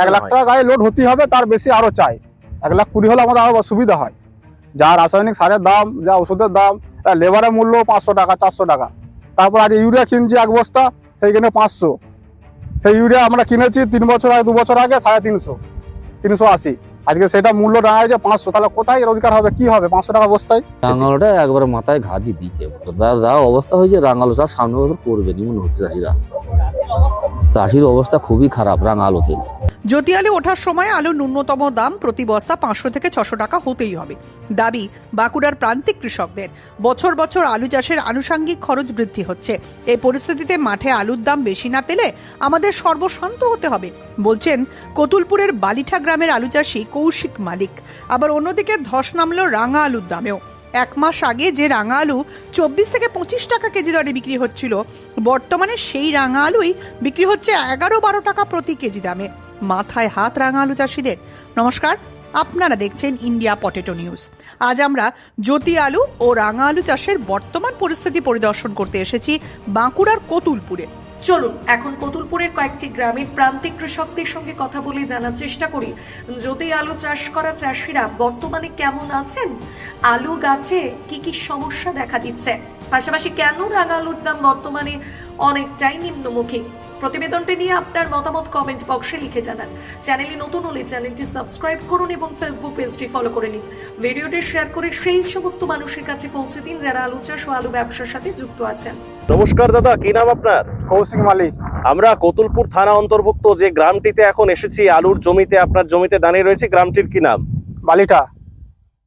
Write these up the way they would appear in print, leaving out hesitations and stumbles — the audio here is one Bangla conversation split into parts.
1 লাখ টাকা গায়ে লোড হতেই হবে, তার বেশি আরো চাই। 1,20,000 হলে আমাদের আরো সুবিধা হয়। যা রাসায়নিক সারের দাম, যা ওষুধের দাম, লেবারের মূল্য 500 টাকা 400 টাকা। তারপর আজ ইউরিয়া কিনছি 1 বস্তা, সেইখানে 500। সেই ইউরিয়া আমরা কিনেছি 3 বছর আগে, 2 বছর আগে 350, 380। আজকে সেটা মূল্য দাঁড়ায় যে 500। তাহলে কোথায় রোজগার হবে, কি হবে 500 টাকা বস্তায়? রাঙালোটা একবারে মাথায় ঘা দিয়ে দিয়েছে। যা অবস্থা হয়েছে রাঙালো চাষ সামনে বছর করবে নি মনে হচ্ছে চাষিরা। চাষির অবস্থা খুবই খারাপ রাঙালোতে। জ্যোতি আলু ওঠার সময় আলুর ন্যূনতম দাম প্রতি বস্তা 500 থেকে 600 টাকা হতেই হবে। দাবি বাঁকুড়ার প্রান্তিক কৃষকদের। বছর বছর আলু চাষের আনুষঙ্গিক খরচ বৃদ্ধি হচ্ছে। এই পরিস্থিতিতে মাঠে আলুর দাম বেশি না পেলে আমাদের সর্বশান্ত হতে হবে, বলছেন কতুলপুরের বালিঠা গ্রামের আলু চাষি কৌশিক মালিক। আবার অন্যদিকে ধস নামলো রাঙা আলুর দামেও। 1 মাস আগে যে রাঙা আলু 24 থেকে 25 টাকা কেজি দরে বিক্রি হচ্ছিল, বর্তমানে সেই রাঙা আলুই বিক্রি হচ্ছে 11-12 টাকা প্রতি কেজি দামে। মাথায় হাত রাঙা আলু চাষিদের। নমস্কার, আপনারা দেখছেন ইন্ডিয়া পটেটো নিউজ। আজ আমরা জ্যোতি আলু ও রাঙা আলু চাষের বর্তমান পরিস্থিতি পরিদর্শন করতে এসেছি বাঁকুড়ার কতুলপুরে। চলুন এখন কতুলপুরের কয়েকটি গ্রামের প্রান্তিক কৃষকদের সঙ্গে কথা বলে জানার চেষ্টা করি যদি আলু চাষ করা চাষিরা বর্তমানে কেমন আছেন, আলু গাছে কি কি সমস্যা দেখা দিচ্ছে, পাশাপাশি কেন রাঙা আলুর দাম বর্তমানে অনেকটাই নিম্নমুখী। প্রতিবেদনটি নিয়ে আপনার মতামত কমেন্ট বক্সে লিখে জানান। চ্যানেলে নতুন হলে চ্যানেলটি সাবস্ক্রাইব করুন এবং ফেসবুক পেজটি ফলো করে নিন। ভিডিওটি শেয়ার করে সেই সমস্ত মানুষের কাছে পৌঁছে দিন যারা আলু চাষ ও আলু ব্যবসার সাথে যুক্ত আছেন। নমস্কার দাদা, কি নাম আপনার? কৌশিক মালিক। আমরা কতুলপুর থানা অন্তর্ভুক্ত যে গ্রামটিতে এখন এসেছি, আলুর জমিতে, আপনার জমিতে দাঁড়িয়ে রয়েছে। গ্রামটির কি নাম? বালিঠা।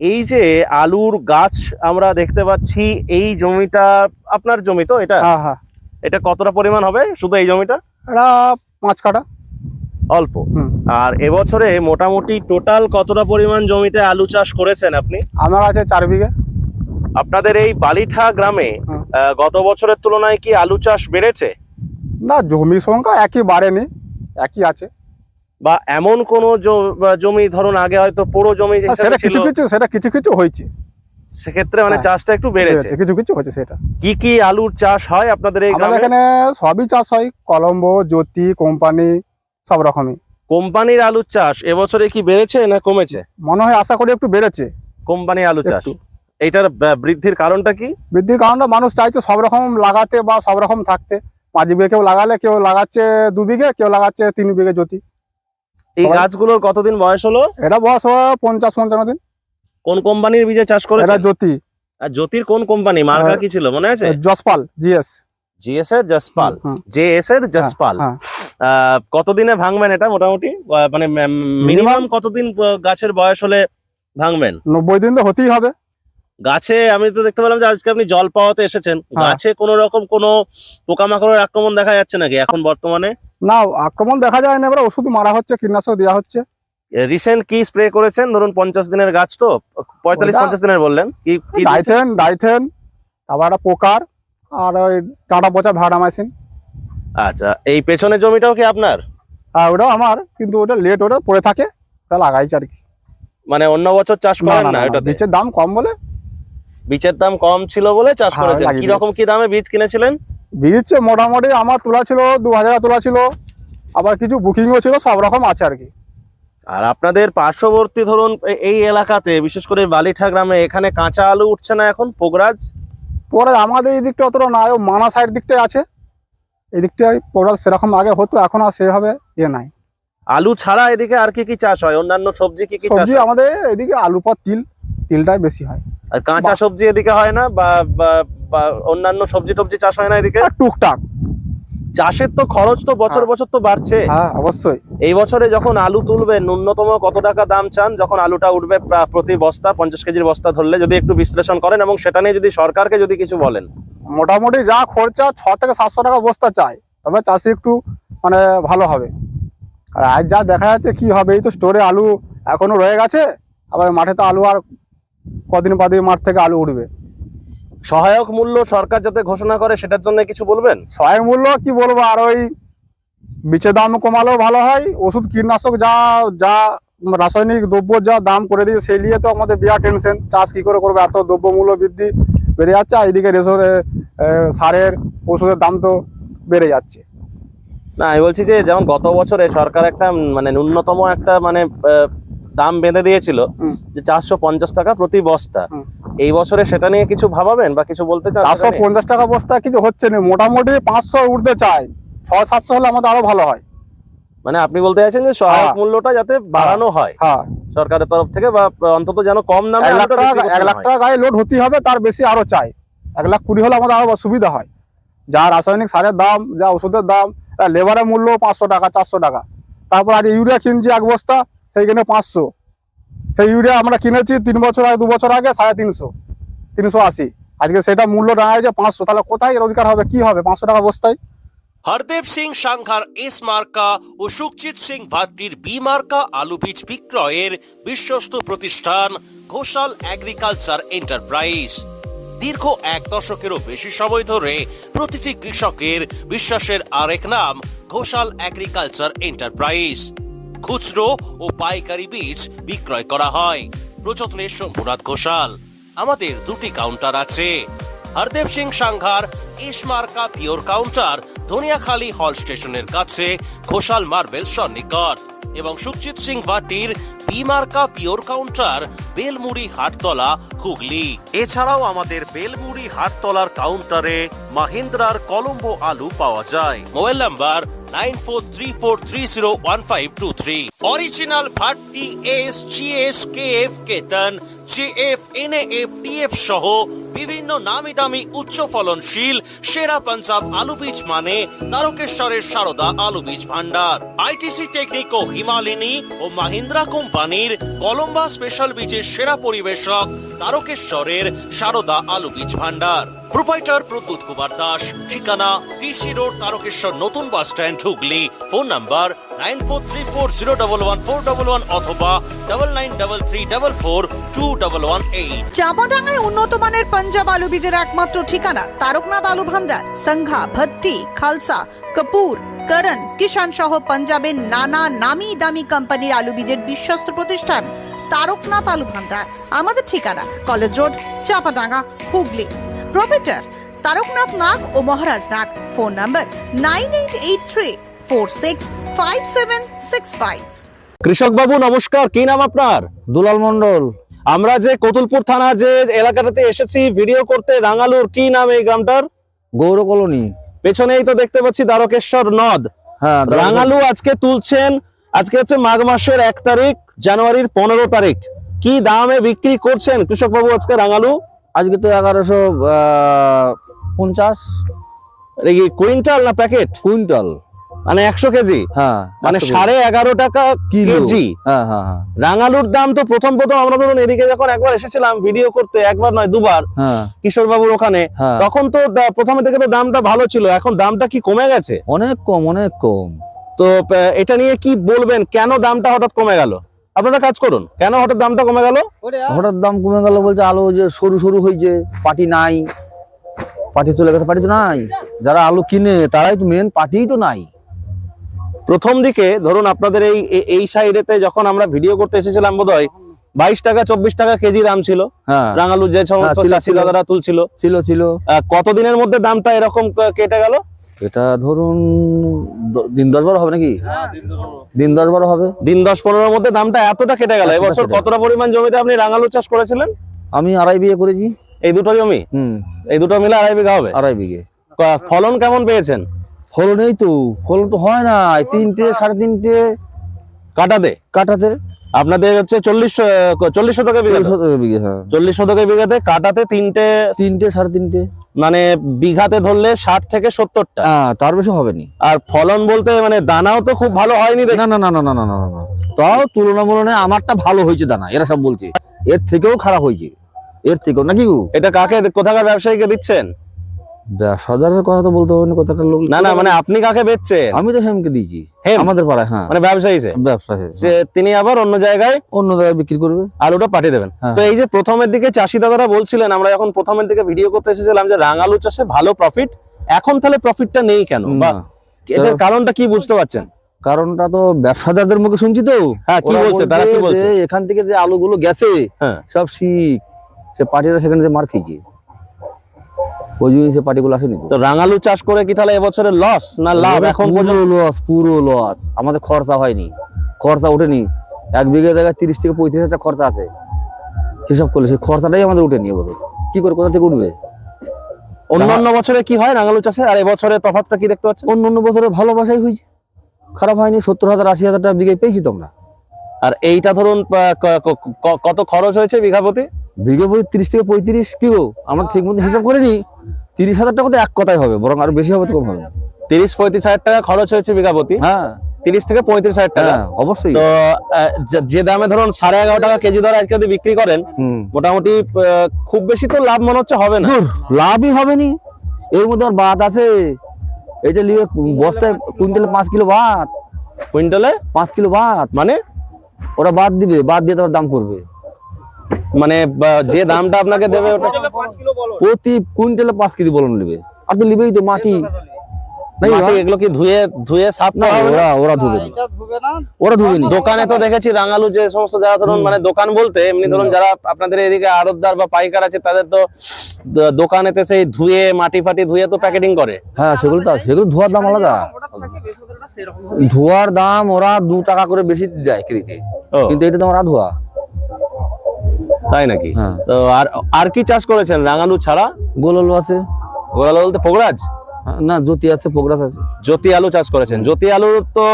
এই যে আলুর গাছ আমরা দেখতে পাচ্ছি, এই জমিটা আপনার জমি তো? এটা হ্যাঁ হ্যাঁ। এটা কতটা পরিমাণ হবে শুধু এই জমিটা? এটা 5 কাঠা। অল্প। আর এবছরে মোটামুটি টোটাল কতটা পরিমাণ জমিতে আলু চাষ করেছেন আপনি? আমার আছে 4 বিঘে। আপনাদের এই বালিঠা গ্রামে গত বছরের তুলনায় কি আলু চাষ বেড়েছে? না, জমির সংখ্যা একই, বাড়েনি, একই আছে। বা এমন কোন জমি ধরুন আগে হয়তো পুরো জমি সেটা কিছু কিছু হয়েছে, সেক্ষেত্রে মানে চাষটা একটু বেড়েছে, কিছু কিছু হয়েছে। সেটা কি কি আলুর চাষ হয় আপনাদের এই গ্রামে? এখানে সবই চাষ হয়, কলম্বো, জ্যোতি, কোম্পানি, সব রকমই। কোম্পানির আলুর চাষ এবছরে কি বেড়েছে না কমেছে? মনে হয় আশা করি একটু বেড়েছে কোম্পানি আলু চাষ। এইটার বৃদ্ধির কারণটা কি? বৃদ্ধির কারণটা মানুষ চাইছে সব রকম লাগাতে বা সব রকম থাকতে। 5 বিঘে কেউ লাগালে, কেউ লাগাচ্ছে 2 বিঘে, কেউ লাগাচ্ছে 3 বিঘে জ্যোতি। এই গাছগুলোর কতদিন বয়স হলো? এটা বয়স 50-55 দিন। কোন কোম্পানির বীজে চাষ করেছে? এটা জ্যোতি। আর জ্যোতির কোন কোম্পানি, মার্কা কি ছিল মনে আছে? জসপাল, জিএস এর জসপাল, জেএস এর জসপাল। কতদিনে ভাঙবেন এটা মোটামুটি, মানে মিনিমাম কতদিন গাছের বয়স হলে ভাঙবেন? 90 দিন তো হতেই হবে। গাছে আমি তো দেখতে পেলাম যে আজকে আপনি জল পাওয়াতে এসেছেন, গাছে কোন রকম কোনো পোকামাকড়ের আক্রমণ দেখা যাচ্ছে নাকি এখন বর্তমানে? না, আক্রমণ দেখা যায় না, এবার ওষুধ মারা হচ্ছে, কীটনাশক দেওয়া হচ্ছে। রিসেন্ট কি স্প্রে করেছেন? ধরুন 50 দিনের গাছ তো, 45-50 দিনের বললেন, কি ডাইথেন, আবার একটা পোকার, আর ওই ডাঁটা পচা ভাড়ামাইসিন। আচ্ছা, এই পেছনের জমিটাও কি আপনার? ওটাও আমার, কিন্তু ওটা লেট, ওটা পড়ে থাকে, ওটা লাগাইছে আর কি। মানে অন্য বছর চাষ করেন না? ওটা বীজের দাম কম বলে, বীজের দাম কম ছিল বলে চাষ করেছেন। কি রকম কি দামে বীজ কিনেছিলেন? বীজ মোটামুটি আমার তোলা ছিল 2000 তোলা ছিল, আবার কিছু বুকিংও ছিল, সব রকম আছে আর কি। আর আপনাদের পার্শ্ববর্তী ধরুন এই এলাকাতে, বিশেষ করে বালিঠা গ্রামে, এখানে কাঁচা আলু উঠছে না এখন? পোগরাজ আমাদের এই দিকটা অতটা না, মানা সাইড দিকটাই আছে। এই দিকটাই পোগরাজ সেরকম আগে হতো, এখন আর সেভাবে নাই। আলু ছাড়া এদিকে আর কি কি চাষ হয়? অন্যান্য সবজি কি কি চাষ সবজি হয়? আমাদের এদিকে আলু পর তিলটাই বেশি হয়। আর কাঁচা সবজি এদিকে হয় না? বা অন্যান্য সবজি টবজি চাষ হয় না এদিকে? টুকটাক। চাষের তো খরচ তো বছর বছর তো বাড়ছে। হ্যাঁ, অবশ্যই। এই বছরে যখন আলু তুলবেন, ন্যূনতম কত টাকা দাম চান যখন আলুটা উঠবে প্রতি বস্তা? 50 কেজির বস্তা ধরলে যদি একটু বিশ্লেষণ করেন এবং সেটা নিয়ে যদি সরকারকে যদি কিছু বলেন। মোটামুটি যা খরচা 6 থেকে 700 টাকা বস্তা চাই, তবে চাষি একটু মানে ভালো হবে। আর আজ যা দেখা যাচ্ছে কি হবে, এই তো স্টোরে আলু এখনো রয়ে গেছে, আবার মাঠে তো আলু আর কদিন বাদে মাঠ থেকে আলু উঠবে। সহায়ক মূল্য সরকার যাতে ঘোষণা করে, সেটার জন্য কিছু বলবেন? সহায়ক মূল্য কি বলবো, আর ওই বীজের দাম কমালেও ভালো হয়। ওষুধ কীটনাশক যা রাসায়নিক দ্রব্য যা দাম করে দিয়েছে, সেই নিয়ে তো আমাদের বিরাট টেনশন। চাষ কি করে করবো, এত দ্রব্য মূল্য বৃদ্ধি বেড়ে যাচ্ছে, আর এদিকে সারের ওষুধের দাম তো বেড়ে যাচ্ছে। না আমি বলছি যে যেমন গত বছরে সরকার একটা মানে ন্যূনতম একটা মানে দাম বেঁধে দিয়েছিল হুম। যে 450 টাকা প্রতি বস্তা। হুম। এই বছরে সেটা নিয়ে কিছু ভাবাবেন বা কিছু বলতে চান? 450 টাকা বস্তা কিছু হচ্ছে না, মোটামুটি 500 উঠতে চাই, 600-700 হলে আমাদের আরো ভালো হয়। মানে আপনি বলতে চাইছেন যে সহায়ক হ্যাঁ। মূল্যটা যাতে বাড়ানো হয় হ্যাঁ, সরকারের তরফ থেকে, বা অন্তত যেন কম দামে 1 লাখ আলুটা টাকা বিক্রি করতে 1 না লাখ হয়। টাকা গায়ে লোড হতেই হবে, তার বেশি আরো চাই। 1,20,000 হলে আমাদের আরো সুবিধা হয়। যা রাসায়নিক সারের দাম, যা ওষুধের দাম, লেবারের মূল্য 500 টাকা 400 টাকা। তারপর আজ ইউরিয়া কিনছি 1 বস্তা, সেইখানে 500। সেই ইউরিয়া আমরা কিনেছি 3 বছর আগে, 2 বছর আগে 350, 380। আজকে সেটা মূল্য দাঁড়ায় 500, তাহলে কোথায় রোজগার হবে, কি হবে 500 টাকা বস্তায়? হরদেব সিং সাংঘার এস মার্কা ও সুখজিৎ সিং ভাট্টির বি মার্কা আলু বীজ বিক্রয়ের বিশ্বস্ত প্রতিষ্ঠান ঘোষাল এগ্রিকালচার এন্টারপ্রাইজ। দীর্ঘ 1 দশকেরও বেশি সময় ধরে প্রতিটি কৃষকের বিশ্বাসের আরেক নাম ঘোষাল এগ্রিকালচার এন্টারপ্রাইজ। খুচরো ও পাইকারি বীজ বিক্রয় করা হয়। প্রযত্নে শম্ভুনাথ ঘোষাল। আমাদের 2টি কাউন্টার আছে। হরদেব সিং সাংঘার এস মার্কা পিওর কাউন্টার ধনিয়াখালী হল স্টেশনের কাছে ঘোষাল মার্বেল সন্নিকট, এবং সুখজিৎ সিং ভাটির বি মার্কা পিওর কাউন্টার বেলমুড়ি হাটতলা হুগলি। এছাড়াও আমাদের বেলমুড়ি হাটতলার কাউন্টারে মাহিন্দ্রার কলম্বো আলু পাওয়া যায়। Mobile number 9434301523। Original Bhatti S, GS, KF, কেতন, জেএফ, এনএএফ, টিএফ সহ বিভিন্ন নামি দামি উচ্চ ফলনশীল সেরা পাঞ্জাব আলু বীজ মানে তারকেশ্বরের সারদা আলু বীজ ভান্ডার। আইটিসি টেকনিক ও হিমালিনী ও মাহিন্দ্রা কোম্পানির কলম্বা স্পেশাল বীজের সেরা পরিবেশক তারকেশ্বরের সারদা আলু বীজ ভান্ডার। প্রোপাইটার প্রদ্যুৎ কুমার দাস। ঠিকানা টিসি রোড, তারকেশ্বর নতুন bus stand, Hooghly. Phone number 9434011411 অথবা 9933442118। চাঁপাডাঙ্গায় উন্নত মানের পাঞ্জাব আলু বীজের একমাত্র ঠিকানা তারকনাথ আলু ভান্ডার। সংঘা, ভট্টি, খালসা, কপুর, করণ, কিষান সহ পাঞ্জাবের নানা নামি দামি কোম্পানির আলু বীজের বিশ্বস্ত প্রতিষ্ঠান তারকনাথ আলু ভান্ডার। আমাদের ঠিকানা college road, Chanpadanga, Hooghly. Proprietor Taraknath Nag ও মহারাজ নাগ। Phone number 9883465765। কৃষক বাবু নমস্কার, কি নাম আপনার? দুলাল মন্ডল। আমরা যে কতুলপুর থানা যে এলাকাটাতে এসেছি ভিডিও করতে, রাঙালুর, কি নাম এই গ্রামটার? গৌর কলোনি। পেছনেই তো দেখতে পাচ্ছি দ্বারকেশ্বর নদ। হ্যাঁ, রাঙালু আজকে তুলছেন। আজকে হচ্ছে মাঘ মাসের 1 তারিখ, জানুয়ারির 15 তারিখ। কি দামে বিক্রি করছেন কৃষক বাবু আজকে রাঙালু? আজকে তো 1150 এই কুইন্টাল না প্যাকেট? কুইন্টাল, মানে 100 কেজি, হ্যাঁ, মানে 11.5 টাকা কেজি। হ্যাঁ হ্যাঁ হ্যাঁ রাঙালুর দাম তো প্রথম আমরা ধরুন এদিকে যখন একবার এসেছিলাম ভিডিও করতে, একবার নয় 2বার, হ্যাঁ, কিশোর বাবুর ওখানে, হ্যাঁ। তখন তো প্রথমে থেকে তো দামটা ভালো ছিল, এখন দামটা কি কমে গেছে? অনেক কম, অনেক কম। তো এটা নিয়ে কি বলবেন, কেন দামটা হঠাৎ কমে গেল? আপনারা কাজ করুন, কেন হঠাৎ দামটা কমে গেল? হঠাৎ দাম কমে গেল বলছে আলু যে সরু সরু হয়েছে, পাটি নাই, পাটি চলে গেছে, পাটি তো নাই। যারা আলু কিনে তারাই তো মেন, পাটিই তো নাই। প্রথম দিকে ধরুন আপনাদের এই সাইডেতে যখন আমরা ভিডিও করতে এসেছিলাম বোধহয় 22 টাকা 24 টাকা কেজি দাম ছিল। হ্যাঁ, রাঙালু যে সমস্ত ছিল, চাষি ছিল। দাদারা তুলছিল, ছিল ছিল। কতদিনের মধ্যে দামটা এরকম কেটে গেল? এটা ধরুন দিন 10-12 হবে নাকি? দিন 10-12 হবে। দিন 10-15 মধ্যে দামটা এতটা কেটে গেল। এতটা এবছর কেটে কতটা পরিমাণ জমিতে আপনি রাঙালু চাষ করেছিলেন? আমি 2.5 বিঘে করেছি। এই দুটো জমি, এই দুটো মিলে 2.5 বিঘা হবে। 2.5 বিঘে। ফলন কেমন পেয়েছেন? ফলন এই তো, ফলন তো হয় না, 3টে 3.5টে কাটাতে। আপনাদের হচ্ছে 40 শতকে বিঘা, 40 বিঘে, হ্যাঁ, 40 শতকে বিঘাতে কাটাতে 3টে 3.5টে, মানে বিঘাতে ধরলে 60 থেকে 70টা। হ্যাঁ, তার বেশি হবে না। আর ফলন বলতে মানে দানাও তো খুব ভালো হয়নি দেখছি। না না না না না না না না, তাও তুলনামূলনে আমারটা ভালো হয়েছে দানা, এরা সব বলছে এর থেকেও খারাপ হয়েছে, এর থেকেও নাকি। এটা কাকে, কোথাকার ব্যবসায়ীকে দিচ্ছেন? ব্যবসাদারের কথা তো বলতে হবে না, কোথাকার লোক। না না, মানে আপনি কাকে বেচছেন? আমি তো হেমকে দিয়েছি, হেম? আমাদের পাড়ায়। হ্যাঁ, মানে ব্যবসায়ী ব্যবসা, যে তিনি আবার অন্য জায়গায় অন্য জায়গায় বিক্রি করবে, আলুটা পাঠিয়ে দেবেন। হ্যাঁ। তো এই যে প্রথমের দিকে চাষি দাদারা বলছিলেন, আমরা যখন প্রথমের দিকে ভিডিও করতে এসেছিলাম যে রাঙালু চাষে ভালো প্রফিট, এখন তাহলে প্রফিটটা নেই কেন, বা না। এটার কারণটা কি বুঝতে পারছেন? কারণটা তো ব্যবসাদারদের মুখে শুনছি তো। হ্যাঁ, কি ওরা বলছে, তারা কি বলছে? যে এখান থেকে যে আলুগুলো গেছে হ্যাঁ, সব শিখ, সে পার্টিরা সেখানে যে মার খেয়েছে। ওই জন্য সে পার্টিগুলো আসেনি তো। তো রাঙালু চাষ করে কি তাহলে এবছরে লস না লাভ? এখন পর্যন্ত পুরো লস। আমাদের খরচা হয়নি, খরচা ওঠেনি। 1 বিঘা জায়গায় 30 থেকে 35 হাজার খরচা আছে, হিসাব করলে সেই খরচাটাই আমাদের উঠেনি এবছর। কি করে, কোথা থেকে উঠবে? অন্যান্য বছরে কি হয় রাঙালু চাষে, আর এবছরে তফাৎটা কি দেখতে পাচ্ছেন? অন্য বছরে ভালোবাসাই হয়েছে, খারাপ হয়নি। 70,000 80,000 টাকা বিঘায় পেয়েছি তোমরা। আর এইটা ধরুন কত খরচ হয়েছে বিঘা প্রতি? বিঘা প্রতি 30 থেকে 35। কি গো, আমরা ঠিক মতো হিসাব করিনি। 30,000 টাকা তো এক কথাই হবে, বরং আরো বেশি হবে তো কম হবে? 30-35 হাজার টাকা খরচ হয়েছে বিঘা প্রতি। হ্যাঁ, 30 থেকে 35 হাজার টাকা। হ্যাঁ অবশ্যই। তো যে দামে ধরুন 11.5 টাকা কেজি ধরে আজকে যদি বিক্রি করেন, মোটামুটি খুব বেশি তো লাভ মনে হচ্ছে হবে না। লাভই হবে নি। এর মধ্যে আর বাদ আছে। এইটা নিয়ে বস্তায় কুইন্টালে 5 কিলো ভাত, কুইন্টালে 5 কিলো ভাত, মানে ওরা বাদ দিবে, বাদ দিয়ে তোমার দাম করবে। মানে যে দামটা আপনাকে দেবে ওটা প্রতি কুইন্টালে 5 কেজি বলন নেবে। আর তো লিবেই তো মাটি নাই, মাটি এগুলো কি ধুয়ে সাফ না, করা হবে না? ওরা ধুবে না, ওরা ধুবে না। দোকানে তো দেখেছি রাঙালু যে সমস্ত যারা ধরুন মানে দোকান বলতে এমনি ধরুন যারা আপনাদের এদিকে আড়তদার বা পাইকার আছে তাদের তো দোকানেতে সেই ধুয়ে মাটি ফাটি ধুয়ে তো প্যাকেটিং করে। হ্যাঁ, সেগুলো ধোয়ার দাম আলাদা। ধোয়ার দাম ওরা 2 টাকা করে বেশি যায় কেজিতে, ও, কিন্তু এটা তো ওরা ধোয়া। তাই নাকি? হ্যাঁ। তো আর কি চাষ করেছেন রাঙালু ছাড়া? গোলালু আছে, গোলালু বলতে পোগরাজ না জ্যোতি আছে, পোগরাস আছে। জ্যোতি আলু চাষ করেছেন। জ্যোতি আলুর তো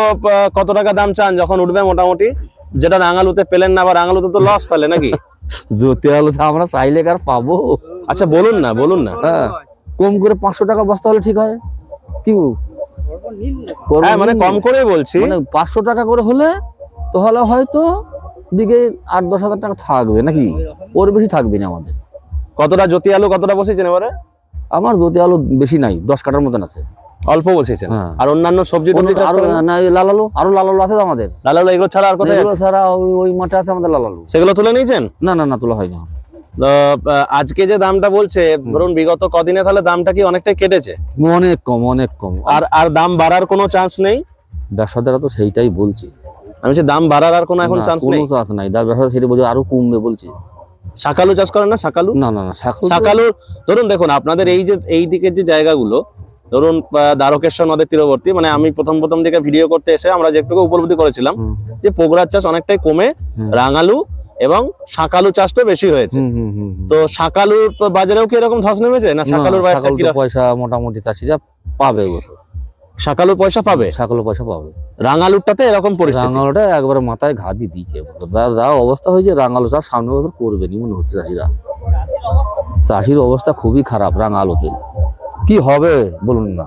কত টাকা দাম চান যখন উঠবে মোটামুটি, যেটা রাঙালুতে পেলেন না? বা রাঙালুতে তো লস তাহলে নাকি? জ্যোতি আলু তো আমরা চাইলে কার পাবো? আচ্ছা বলুন না। হ্যাঁ, কম করে 500 টাকা বস্তা হলে ঠিক হয়। কি হ্যাঁ, মানে কম করেই বলছি। মানে 500 টাকা করে হলে তো হলে হয়তো দিকে 8-10 হাজার টাকা থাকবে নাকি, ওর বেশি থাকবে না আমাদের। কতটা জ্যোতি আলু কতটা বসেছেন এবারে? আমার জ্যোতি আলু বেশি নাই, 10 কাঠার মতন আছে। অল্প বসেছেন। হ্যাঁ। আর অন্যান্য সবজি টবজি চাষ আরো করেন? না, লাল আলু আছে তো আমাদের। লাল আলু এগুলো ছাড়া আর কোথায় এগুলো আছে? ছাড়া ওই মাঠে আছে আমাদের লাল আলু। সেগুলো তুলে নিয়েছেন? না তোলা হয়নি। তো আজকে যে দামটা বলছে ধরুন বিগত কদিনে তাহলে দামটা কি অনেকটাই কেটেছে? অনেক কম। আর দাম বাড়ার কোনো চান্স নেই? ব্যবসাদাররা তো সেইটাই বলছে। আমি বলছি দাম বাড়ার আর কোনো এখন চান্স নেই? কোনো চান্স নাই, ব্যবসা সেটা বলছে আরো কমবে বলছে। শাকালু চাষ করেন না? শাকালু না শাকালু ধরুন দেখুন আপনাদের এই দিকের যে জায়গাগুলো ধরুন দ্বারকেশ্বর নদের তীরবর্তী, মানে আমি প্রথম দিকে ভিডিও করতে এসে আমরা যেটুকু উপলব্ধি করেছিলাম যে পোগরাজ চাষ অনেকটাই কমে রাঙালু এবং শাকালু চাষটা বেশি হয়েছে। তো শাকালুর বাজারেও কি এরকম ধস নেমেছে না? শাকালুর পয়সা মোটামুটি চাষিরা পাবে, শাকালুর পয়সা পাবে, শাকালু পয়সা পাবে। রাঙালুরটাতে এরকম পরিস্থিতি? রাঙালুটা একবারে মাথায় ঘা দিয়ে দিয়েছে। যা অবস্থা হয়েছে, রাঙালু চাষ সামনে বছর করবেনি মনে হচ্ছে চাষিরা। চাষির অবস্থা খুবই খারাপ রাঙালুতে। কি হবে বলুন না?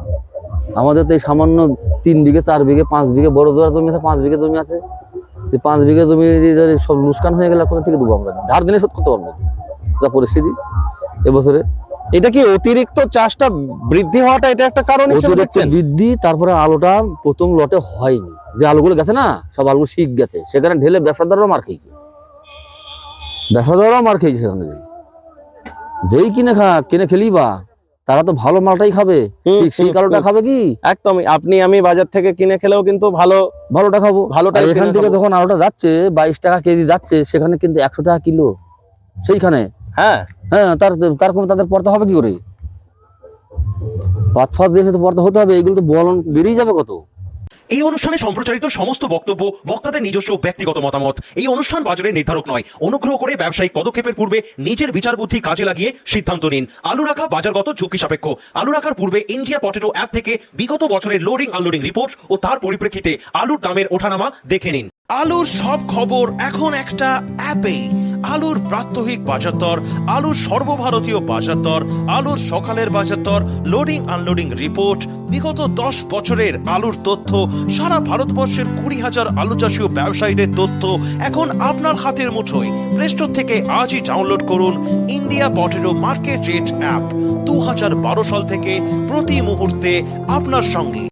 আমাদের তো এই সামান্য 3 বিঘে 4 বিঘে 5 বিঘে বড় জোড়া জমি আছে, 5 বিঘে জমি আছে। 5 বিঘে জমি সব লুসকান হয়ে গেলে কোথা থেকে দেবো আমরা? ধার দিনে শোধ করতে পারবো যা পরিস্থিতি এবছরে। এটা কি অতিরিক্ত চাষটা বৃদ্ধি হওয়াটা এটা একটা কারণ হিসেবে দেখছেন? বৃদ্ধি, তারপরে আলুটা প্রথম লটে হয়নি, যে আলুগুলো গেছে না সব আলু শিখ গেছে, সেখানে ঢেলে ব্যবসাদাররাও মার খেয়েছে। সেখানে যেই কিনে খেলি বা তারা তো ভালো মালটাই খাবে, সেই আলুটা খাবে কি? একদমই। আমি বাজার থেকে কিনে খেলেও কিন্তু ভালোটা খাবো। ভালোটা এখান থেকে যখন আলুটা যাচ্ছে 22 টাকা কেজি যাচ্ছে, সেখানে কিন্তু 100 টাকা কিলো সেইখানে। হ্যাঁ, তার কম তাদের পড়তে হবে কি করে? পাত দিয়ে তো পড়তে হতে হবে। এগুলো তো বলন বেরিয়ে যাবে কত। এই অনুষ্ঠানে সম্প্রচারিত সমস্ত বক্তব্য বক্তাদের নিজস্ব ব্যক্তিগত মতামত। এই অনুষ্ঠান বাজারের নির্ধারক নয়। অনুগ্রহ করে ব্যবসায়িক পদক্ষেপের পূর্বে নিজের বিচার বুদ্ধি কাজে লাগিয়ে সিদ্ধান্ত নিন। আলু রাখা বাজারগত ঝুঁকি সাপেক্ষ। আলু রাখার পূর্বে ইন্ডিয়া পটেটো অ্যাপ থেকে বিগত বছরের লোডিং আনলোডিং রিপোর্ট ও তার পরিপ্রেক্ষিতে আলুর দামের ওঠানামা দেখে নিন। আলুর সব খবর এখন একটা অ্যাপেই। আলুর প্রাত্যহিক বাজার দর, আলুর সর্বভারতীয় বাজার দর, আলুর সকালের বাজার দর, লোডিং আনলোডিং রিপোর্ট, বিগত 10 বছরের আলুর তথ্য, সারা ভারতবর্ষের 20,000 আলু চাষী ও ব্যবসায়ীদের তথ্য এখন আপনার হাতের মুঠোয়। প্লে স্টোর থেকে আজই ডাউনলোড করুন India potato market rate app. 2012 সাল থেকে প্রতি মুহূর্তে আপনার সঙ্গে।